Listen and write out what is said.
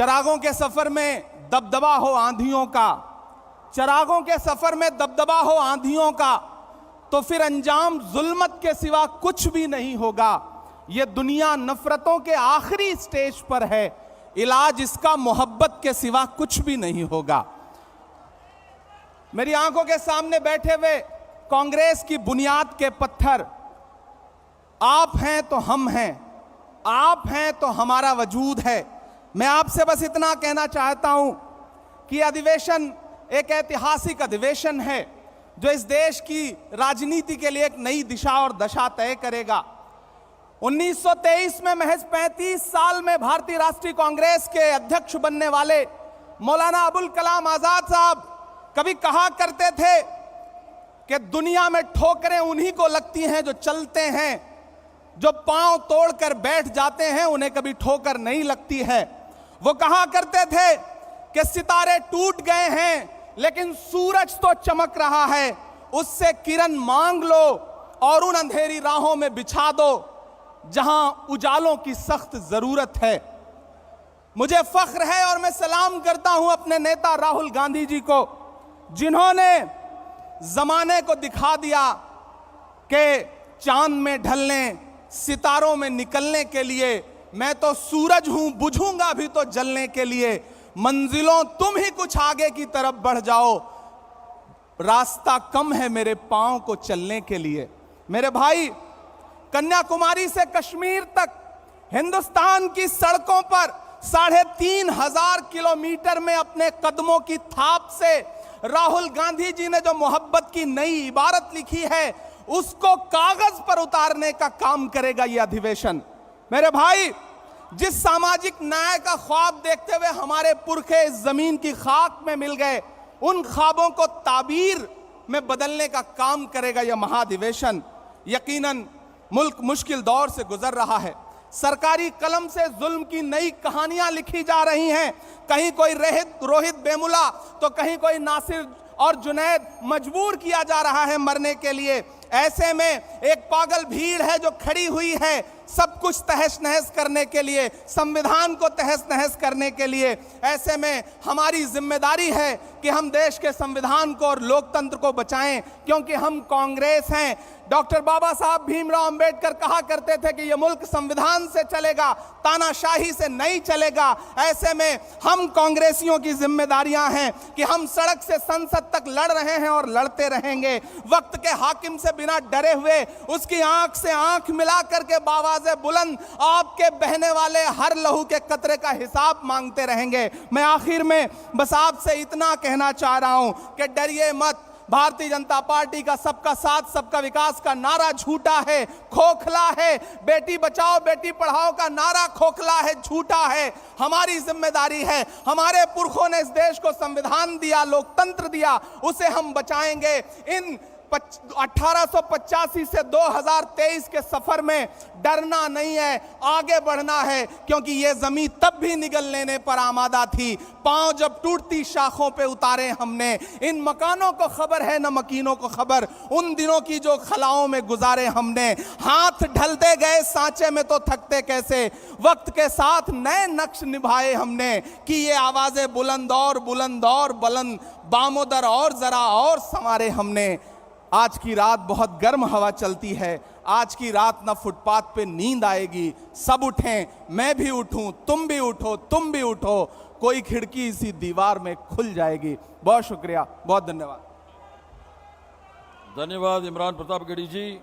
चरागों के सफर में दबदबा हो आंधियों का, चरागों के सफर में दबदबा हो आंधियों का, तो फिर अंजाम जुल्मत के सिवा कुछ भी नहीं होगा। ये दुनिया नफरतों के आखिरी स्टेज पर है, इलाज इसका मोहब्बत के सिवा कुछ भी नहीं होगा। मेरी आंखों के सामने बैठे हुए कांग्रेस की बुनियाद के पत्थर आप हैं तो हम हैं, आप हैं तो हमारा वजूद है। मैं आपसे बस इतना कहना चाहता हूं कि अधिवेशन एक ऐतिहासिक अधिवेशन है जो इस देश की राजनीति के लिए एक नई दिशा और दशा तय करेगा। 1923 में महज 35 साल में भारतीय राष्ट्रीय कांग्रेस के अध्यक्ष बनने वाले मौलाना अबुल कलाम आजाद साहब कभी कहा करते थे कि दुनिया में ठोकरें उन्हीं को लगती हैं जो चलते हैं, जो पांव तोड़कर बैठ जाते हैं उन्हें कभी ठोकर नहीं लगती है। वो कहा करते थे कि सितारे टूट गए हैं लेकिन सूरज तो चमक रहा है, उससे किरण मांग लो और उन अंधेरी राहों में बिछा दो जहां उजालों की सख्त जरूरत है। मुझे फख्र है और मैं सलाम करता हूं अपने नेता राहुल गांधी जी को, जिन्होंने जमाने को दिखा दिया कि चांद में ढलने, सितारों में निकलने के लिए मैं तो सूरज हूं, बुझूंगा भी तो जलने के लिए। मंजिलों तुम ही कुछ आगे की तरफ बढ़ जाओ, रास्ता कम है मेरे पांव को चलने के लिए। मेरे भाई, कन्याकुमारी से कश्मीर तक हिंदुस्तान की सड़कों पर 3,500 किलोमीटर में अपने कदमों की थाप से राहुल गांधी जी ने जो मोहब्बत की नई इबारत लिखी है उसको कागज पर उतारने का काम करेगा यह अधिवेशन। मेरे भाई, जिस सामाजिक न्याय का ख्वाब देखते हुए हमारे पुरखे इस जमीन की खाक में मिल गए, उन ख्वाबों को ताबीर में बदलने का काम करेगा यह महाधिवेशन। यकीनन मुल्क मुश्किल दौर से गुजर रहा है, सरकारी कलम से जुल्म की नई कहानियां लिखी जा रही हैं। कहीं कोई रोहित बेमुला तो कहीं कोई नासिर और जुनैद मजबूर किया जा रहा है मरने के लिए। ऐसे में एक पागल भीड़ है जो खड़ी हुई है सब कुछ तहस नहस करने के लिए, संविधान को तहस नहस करने के लिए। ऐसे में हमारी जिम्मेदारी है कि हम देश के संविधान को और लोकतंत्र को बचाएं, क्योंकि हम कांग्रेस हैं। डॉक्टर बाबा साहब भीमराव अंबेडकर कहा करते थे कि यह मुल्क संविधान से चलेगा, तानाशाही से नहीं चलेगा। ऐसे में हम कांग्रेसियों की जिम्मेदारियां हैं कि हम सड़क से संसद तक लड़ रहे हैं और लड़ते रहेंगे। वक्त के हाकिम से बिना डरे हुए उसकी आंख से आंख मिला करके बावाज़े बुलंद आपके बहने वाले हर लहू के कतरे का हिसाब मांगते रहेंगे। मैं आखिर में बस आपसे इतना कहना चाह रहा हूं कि डरिए मत। भारतीय जनता पार्टी का सबका साथ सबका विकास का नारा झूठा है, खोखला है। बेटी बचाओ बेटी पढ़ाओ का नारा खोखला है, झूठा है। हमारी जिम्मेदारी है, हमारे पुरखों ने इस देश को संविधान दिया, लोकतंत्र दिया, उसे हम बचाएंगे। इन 1885 से 2023 के सफर में डरना नहीं है, आगे बढ़ना है, क्योंकि यह जमीन तब भी निगल लेने पर आमादा थी। पांव जब टूटती शाखों पे उतारे हमने। इन मकानों को खबर है न मकीनों को खबर, उन दिनों की जो खलाओं में गुजारे हमने। हाथ ढलते गए सांचे में तो थकते कैसे, वक्त के साथ नए नक्श निभाए हमने कि ये आवाजें बुलंद और बुलंद, बामोदर और जरा और संवारे हमने। आज की रात बहुत गर्म हवा चलती है, आज की रात ना फुटपाथ पे नींद आएगी। सब उठें, मैं भी उठूं, तुम भी उठो, तुम भी उठो, कोई खिड़की इसी दीवार में खुल जाएगी। बहुत शुक्रिया, बहुत धन्यवाद। धन्यवाद इमरान प्रताप गढ़ी जी।